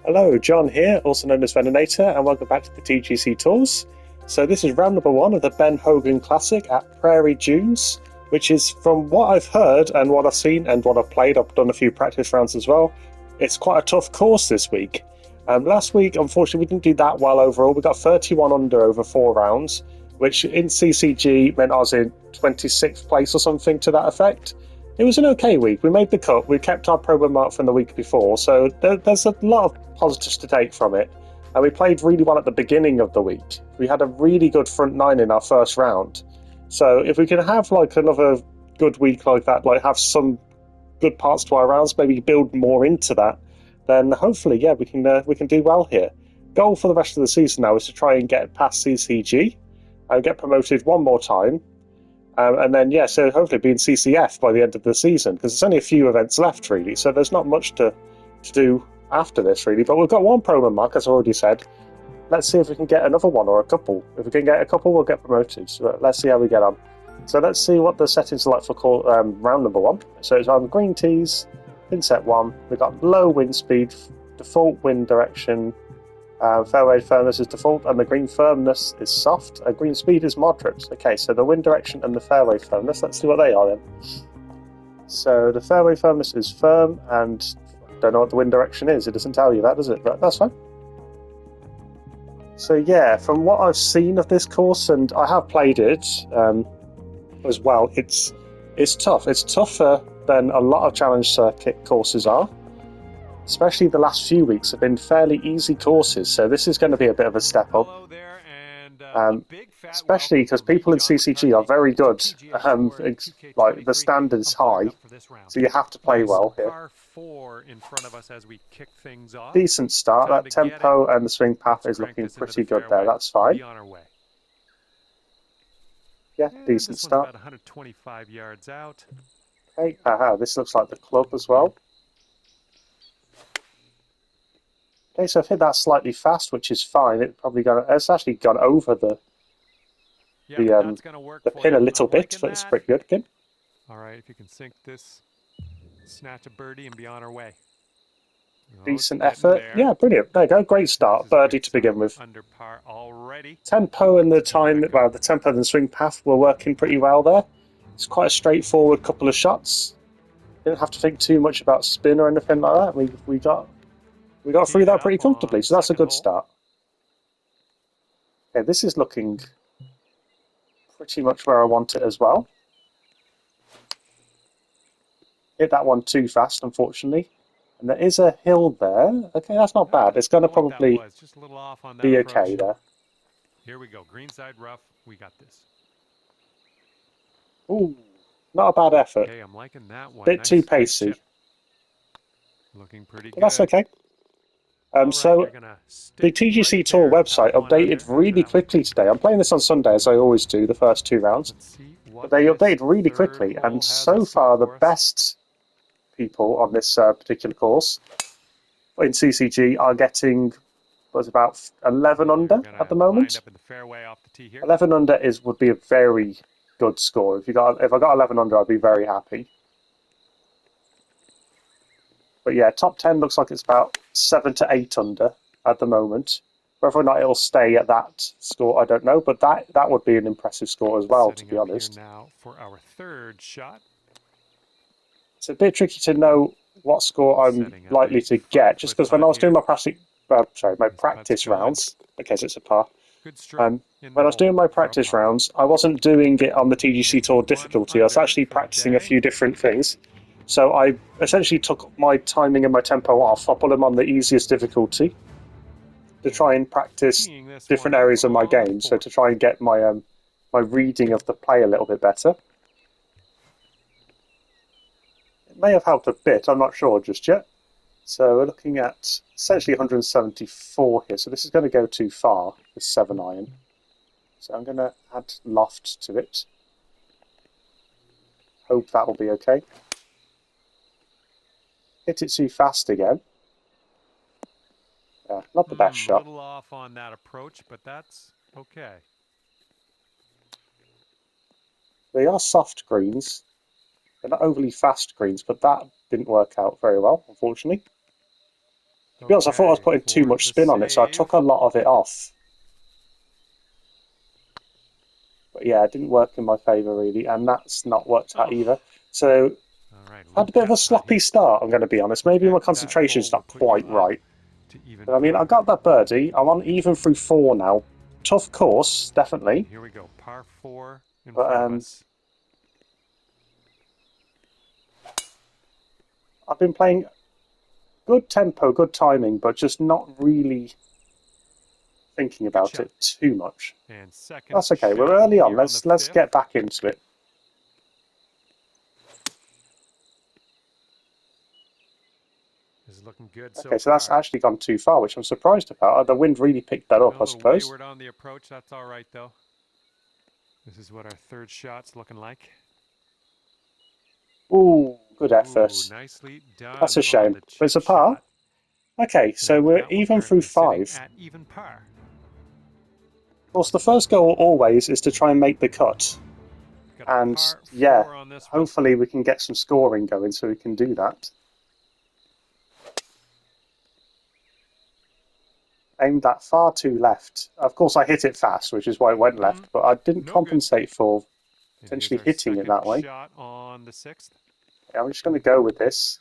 Hello, John here, also known as Veninator, and welcome back to the TGC Tours. So this is round number one of the Ben Hogan Classic at Prairie Dunes, which is, from what I've heard and what I've seen and what I've played, I've done a few practice rounds as well, it's quite a tough course this week. Last week, unfortunately, we didn't do that well overall. We got 31 under over 4 rounds, which in CCG meant I was in 26th place or something to that effect. It was an okay week. We made the cut. We kept our program mark from the week before, so there's a lot of positives to take from it. And we played really well at the beginning of the week. We had a really good front nine in our first round. So if we can have like another good week like that, like have some good parts to our rounds, maybe build more into that, then hopefully, yeah, we can do well here. Goal for the rest of the season now is to try and get past CCG and get promoted one more time. And then, yeah, so hopefully be in CCF by the end of the season, because there's only a few events left, really, so there's not much to do after this, really. But we've got one program mark, as I already said. Let's see if we can get another one or a couple. If we can get a couple, we'll get promoted. So let's see how we get on. So let's see what the settings are like for round number one. So it's on green tees, in set one. We've got low wind speed, default wind direction, fairway firmness is default, and the green firmness is soft. Green speed is moderate. Okay, so the wind direction and the fairway firmness, let's see what they are then. So the fairway firmness is firm, and I don't know what the wind direction is. It doesn't tell you that, does it? But that's fine. So yeah, from what I've seen of this course, and I have played it as well, it's tough. It's tougher than a lot of challenge circuit courses are. Especially the last few weeks have been fairly easy courses, so this is going to be a bit of a step up. Especially because people in CCG are very good. Like the standard is high, so you have to play well here. Decent start. That tempo and the swing path is looking pretty good there. That's fine. Yeah, decent start. About 125 yards out. Okay, this looks like the club as well. Okay, so I've hit that slightly fast, which is fine. It's actually gone over the pin a little bit, but it's pretty good again. All right, if you can sink this, snatch a birdie and be on our way. Decent effort. Yeah, brilliant. There you go. Great start. Birdie to begin with. Under par already. Tempo and the tempo and the swing path were working pretty well there. It's quite a straightforward couple of shots. Didn't have to think too much about spin or anything like that. We got through that pretty comfortably, so that's a good start. Okay, this is looking pretty much where I want it as well. Hit that one too fast, unfortunately. And there is a hill there. Okay, that's not bad. It's going to probably be okay there. Here we go. Greenside rough. We got this. Ooh, not a bad effort. Okay, I'm liking that one. Bit too pacey. Looking pretty good. But that's okay. So the TGC Tour website updated really quickly today. I'm playing this on Sunday, as I always do, the first 2 rounds. But they updated really quickly, and so far the best people on this particular course in CCG are getting about 11 under at the moment. 11 under would be a very good score. If I got 11 under, I'd be very happy. But yeah, top 10 looks like it's about 7 to 8 under at the moment. Whether or not it'll stay at that score, I don't know. But that would be an impressive score as well, to be honest. Now for our third shot. It's a bit tricky to know what score I'm likely to get, just because when I was doing my practice rounds, okay, so it's a par. When I was doing my practice rounds, I wasn't doing it on the TGC Tour difficulty. I was actually practicing a few different things. So I essentially took my timing and my tempo off. I put them on the easiest difficulty to try and practice different areas of my game. So to try and get my my reading of the play a little bit better. It may have helped a bit. I'm not sure just yet. So we're looking at essentially 174 here. So this is going to go too far, this 7-iron. So I'm going to add loft to it. Hope that will be okay. Hit it too fast again. Yeah, not the best shot. A little off on that approach, but that's okay. They are soft greens. They're not overly fast greens, but that didn't work out very well, unfortunately. To be honest, I thought I was putting too for much the spin on it, so I save. took a lot of it off. But yeah, it didn't work in my favour really, and that's not worked out either. So All right, I had a bit of a sloppy start, I'm going to be honest. Maybe my concentration's not quite right. But I mean, I got that birdie. I'm on even through 4 now. Tough course, definitely. Here we go, par 4 in But front of us. I've been playing good tempo, good timing, but just not really thinking about it too much. And second That's okay. shot We're early on. here Let's the get back into it. This is looking good Okay, so far. that's actually gone too far, which I'm surprised about. The wind really picked that up, I suppose. Wayward on the approach. That's all right though. This is what our third shot's looking like. Ooh, good effort. Ooh, nicely done. That's a shame. But it's a par. Okay, so we're even through 5. At even par. Of course, the first goal always is to try and make the cut. And yeah, hopefully we can get some scoring going so we can do that. Aimed that far too left. Of course, I hit it fast, which is why it went left, but I didn't compensate for potentially hitting it that way. Shot on the 6th. Okay, I'm just going to go with this.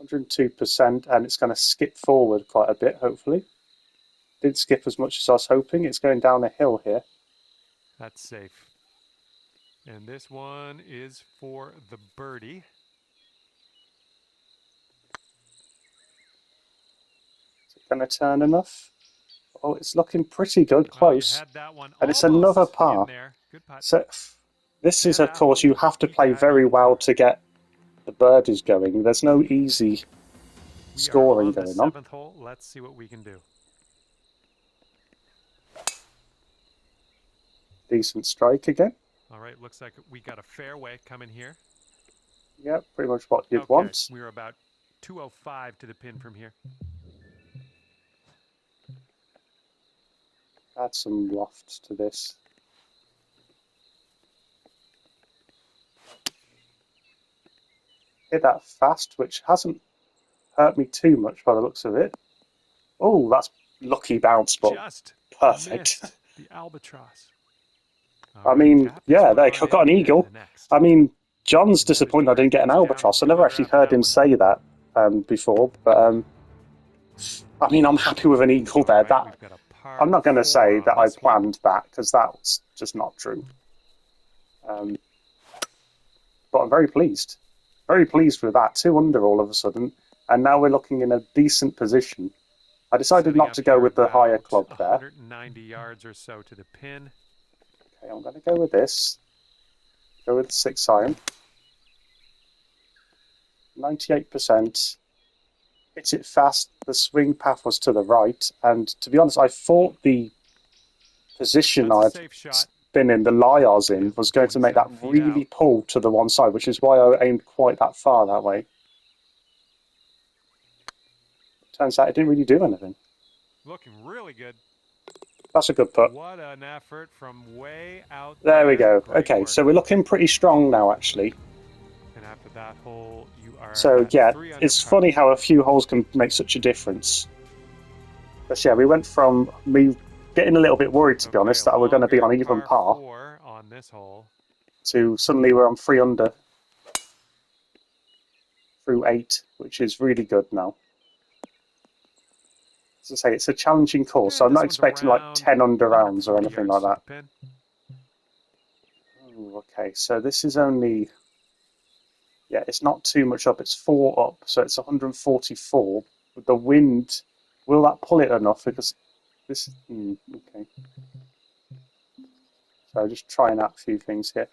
102%, and it's going to skip forward quite a bit, hopefully. Didn't skip as much as I was hoping. It's going down a hill here. That's safe. And this one is for the birdie. Is it going to turn enough? Oh, it's looking pretty good, close. And it's another par. So this is, of course, you have to play very well to get the birdies going. There's no easy scoring going on. 7th hole. Let's see what we can do. Decent strike again. All right, looks like we got a fairway coming here. Yeah, pretty much what you'd want. We're about 205 to the pin from here. Add some loft to this. Hit that fast, which hasn't hurt me too much by the looks of it. Oh, that's lucky bounce, but just perfect. The albatross. I mean, yeah, I got an eagle. I mean, John's disappointed I didn't get an albatross. I never actually heard him say that before, but I mean, I'm happy with an eagle there. That I'm not going to say that I planned that, because that's just not true. But I'm very pleased. Very pleased with that. 2 under all of a sudden, and now we're looking in a decent position. I decided not to go with the higher club there. 190 yards or so to the pin. Okay, I'm going to go with this. Go with the 6 iron. 98%. Hit it fast. The swing path was to the right, and to be honest, I thought the position I'd been in, the lie I was in, was going to make that really pull to the one side, which is why I aimed quite that far that way. Turns out it didn't really do anything. Looking really good. That's a good putt. What an effort from way out there. There we go. Okay, so we're looking pretty strong now, actually. And after that hole, you are so yeah, it's funny how a few holes can make such a difference. But yeah, we went from me getting a little bit worried, to be honest, that we're going to be on even par, on this hole, to suddenly we're on 3 under through 8, which is really good now. As I say, it's a challenging course, so I'm not expecting like 10 under rounds or anything like that. Ooh, okay, so this is only, yeah, it's not too much up, it's 4 up, so it's 144. With the wind, will that pull it enough? Because this is, okay. So just trying out a few things here.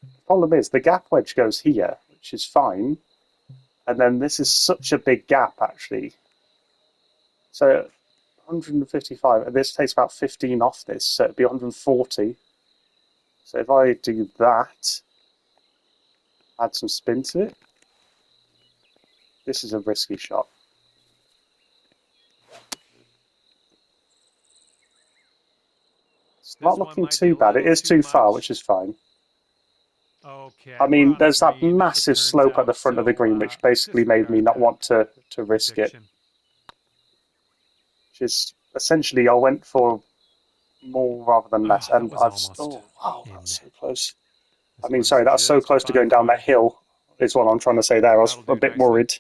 The problem is, the gap wedge goes here, which is fine, and then this is such a big gap, actually. So 155, and this takes about 15 off this, so it'd be 140. So if I do that, add some spin to it, this is a risky shot. It's not looking too bad. It is too far, which is fine. Okay, I we're mean, on a there's that green, it massive turns slope at the out, front of the so, green, which basically made me disregard not that want to risk it. prediction. Which is essentially I went for more rather than less, That and was almost oh wow, in. that's so close. I This mean, one's sorry, that's so just close to by going down that 5. hill. Is what I'm trying to say there. I was That'll a do bit nicely. worried.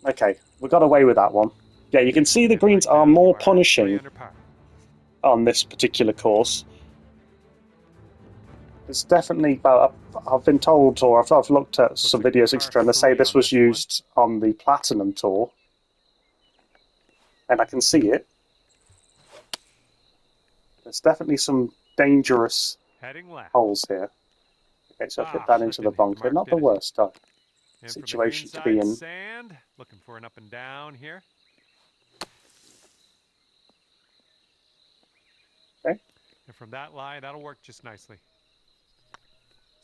Okay, we got away with that one. Yeah, you can see the And greens right are now you more are 3 punishing under par. on this particular course. It's definitely, well, I've been told, or I've looked at some like videos, par etc., and they say 3 this on was this one. used on the Platinum Tour, and I can see it. There's definitely some dangerous Heading left. holes here. Okay, so I've hit that into the didn't hit the bunker. mark, Not the did it? worst And from the situation green to be side in. sand, looking for an up and down here. Okay. And from that lie, that'll work just nicely.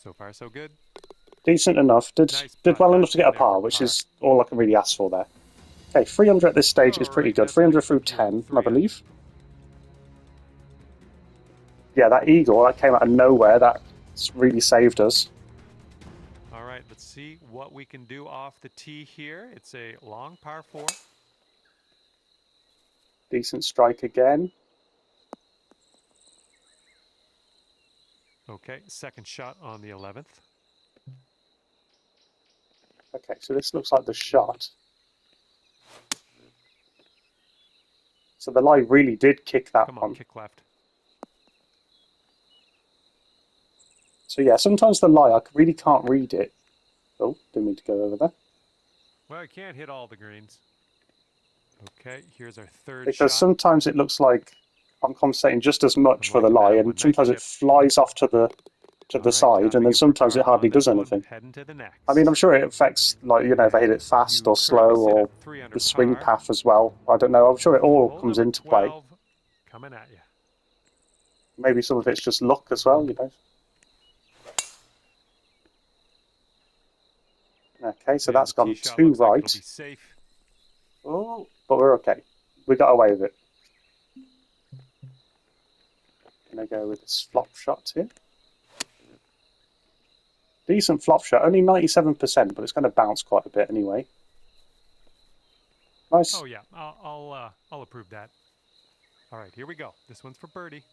So far, so good. Decent enough. Did well enough to get a par, which is all I can really ask for there. Okay, 300 at this stage is pretty good. 300 through 10, I believe. Yeah, that eagle, that came out of nowhere. That's really saved us. All right, let's see what we can do off the tee here. It's a long par 4. Decent strike again. Okay, second shot on the 11th. Okay, so this looks like the shot. So the lie really did kick that Come on, one. kick left. So yeah, sometimes the lie, I really can't read it. Oh, didn't mean to go over there. Well, I can't hit all the greens. Okay, here's our third because shot. sometimes it looks like I'm compensating just as much for the lie, and sometimes it flies off to the side, and then sometimes it hardly does anything. I mean, I'm sure it affects, like, you know, if I hit it fast or slow, or the swing path as well. I don't know. I'm sure it all comes into play. Coming at you. Maybe some of it's just luck as well, you know. Okay, so that's gone too right. Oh, but we're okay. We got away with it. Gonna go with this flop shot here. Decent flop shot, only 97%, but it's going to bounce quite a bit anyway. Nice. Oh yeah, I'll approve that. All right, here we go. This one's for birdie.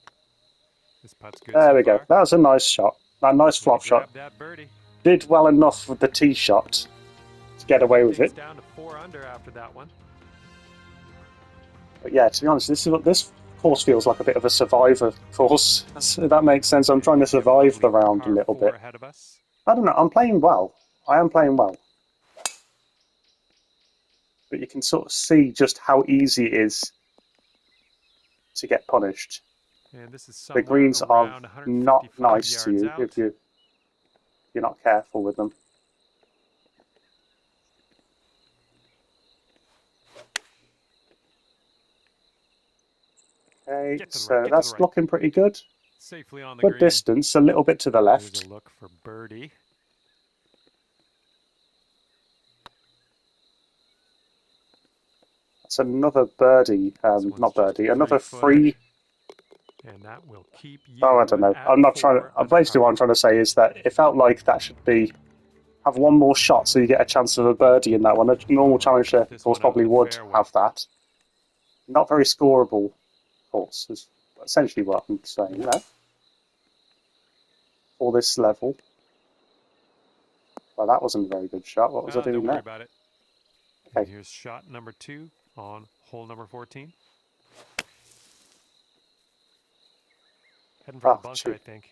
This putt's good. There we go. That was a nice shot. That nice flop shot. That birdie. Did well enough with the tee shot to get away with it. Down to 4 under after that one. But yeah, to be honest, this course feels like a bit of a survivor course. If that makes sense. I'm trying to survive the round a little bit. I don't know. I'm playing well. I am playing well. But you can sort of see just how easy it is to get punished. And this is the greens are not nice to you if you're not careful with them. Okay, so that's looking pretty good. Safely on the good green. Distance, a little bit to the left. There's a look for birdie. That's another birdie, not birdie, another free. And that will keep you. Oh, I don't know. I'm not trying to. Basically, what I'm trying to say is that it felt like that should be. Have one more shot so you get a chance of a birdie in that one. A normal challenger course probably would have that. Not very scoreable course is essentially what I'm saying there. For this level. Well, that wasn't a very good shot. What was I doing there? About it. Okay. And here's shot number 2 on hole number 14. Heading for the bunker, I think.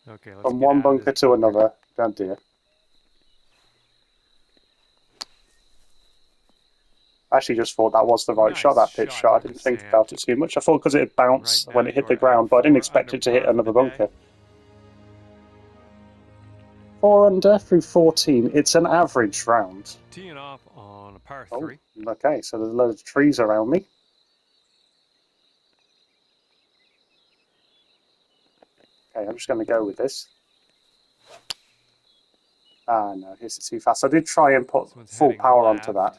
Okay, let's From one bunker to another. Oh dear. I actually just thought that was the right shot, that pitch shot. I didn't think about it too much. I thought because it bounced when it hit the ground, but I didn't expect it to hit another bunker. 4 under through 14. It's an average round. Teeing off on a par 3. Oh, okay, so there's a load of trees around me. Okay, I'm just going to go with this. Ah, no, here's it too fast. I did try and put full power onto that.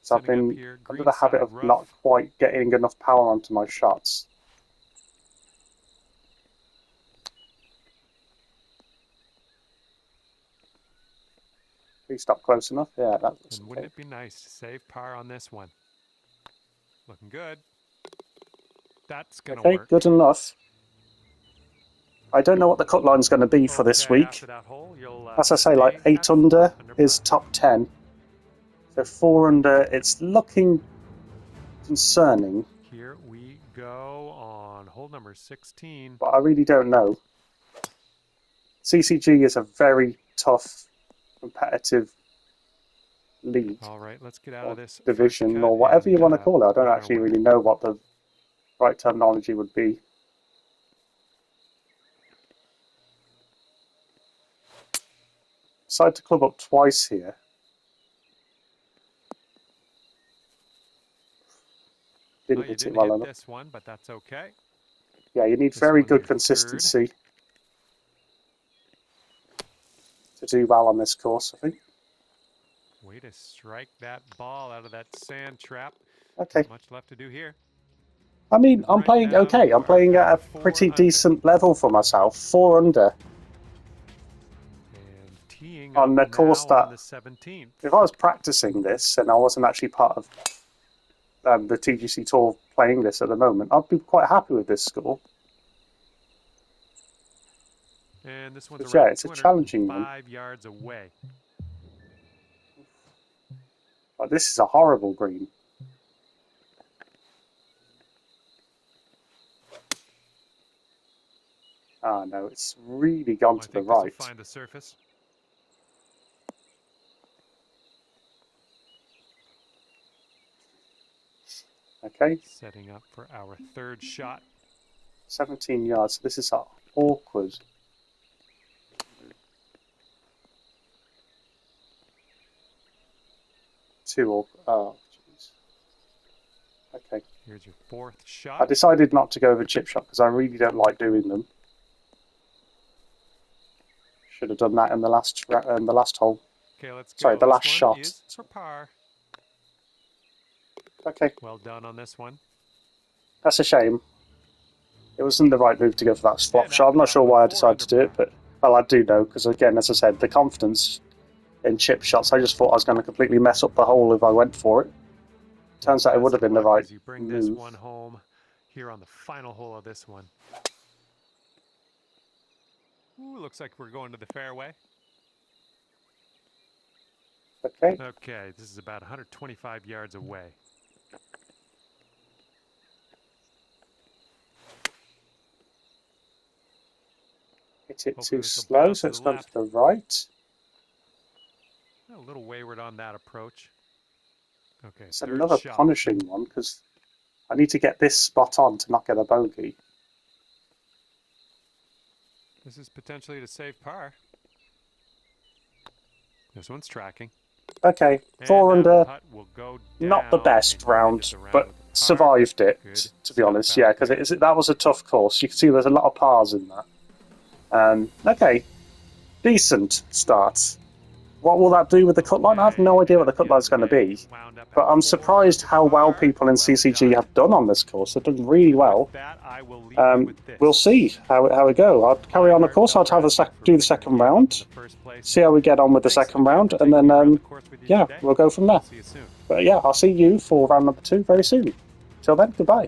So I've been under the habit of not quite getting enough power onto my shots. Please stop close enough. Yeah, that looks And okay. wouldn't it be nice to save par on this one? Looking good. That's going to Okay, work. good enough. I don't know what the cut line's going to be for this Okay, week. after that hole, you'll As I say, like stay 8 at under 4 under is par. top 10. So 4 under, it's looking concerning, Here we go on hole number 16. but I really don't know. CCG is a very tough, competitive league All right, let's get out or of this division first cut or whatever you and, want to call it. I don't find our actually way. really know what the right terminology would be. Decided to club up twice here. Didn't You hit it didn't well hit enough. this one, but that's okay. Yeah, you need This very one's good your consistency to do well on this course, I think. Way to strike that ball out of that sand trap. Okay. Not much left to do here. I mean, I'm Right playing now, okay. you I'm playing are at a 4 pretty under. decent level for myself. 4 under. And teeing On up the course now on that- the 17th. If I was practicing this and I wasn't actually part of the TGC Tour playing this at the moment, I'd be quite happy with this score. And this one's But yeah, around it's a challenging one. 5 yards away. Like, this is a horrible green. Ah, no, it's really gone I to the think this will right. find the surface. Okay, Setting up for our third shot. 17 yards. This is awkward. Oh, jeez. Okay. Here's your fourth I shot. decided not to go over chip shot because I really don't like doing them. Should have done that in the last hole. Okay, let's go. Sorry, the This last one shot. is for par. Okay, Well done on this one. that's a shame. It wasn't the right move to go for that flop And shot. I'm after not that sure one, why I 4 decided to do under it, but well, I do know because again, as I said, the confidence in chip shots. I just thought I was going to completely mess up the hole if I went for it. Turns out it would have been the right as you bring this move. one home here on the final hole of this one. Ooh, looks like we're going to the fairway. Okay, Okay, this is about 125 yards away. hit it Hopefully too this will slow, bounce so to it's the gone left. to the right. A little wayward on that approach. Okay, It's third another shot. punishing one because I need to get this spot on to not get a bogey. This is potentially to save par. This one's tracking. Okay, And 4 that under. putt will go Not the down, best and you ended round, the round but with a par. survived it, Good to be stuff honest. out Yeah, because there. that was a tough course. You can see there's a lot of pars in that. Okay, decent start. What will that do with the cut line? I have no idea what the cut line's going to be. Wound up at But I'm 4 surprised under how well par. people in Well CCG done. have done on this course. They've done really well. With that, I will leave you with this. We'll see how it go. I'll carry on the course. I'll have do the second round, see how we get on with the second round, and then yeah, we'll go from there. See you soon. But yeah, I'll see you for round number 2 very soon. Till then, goodbye.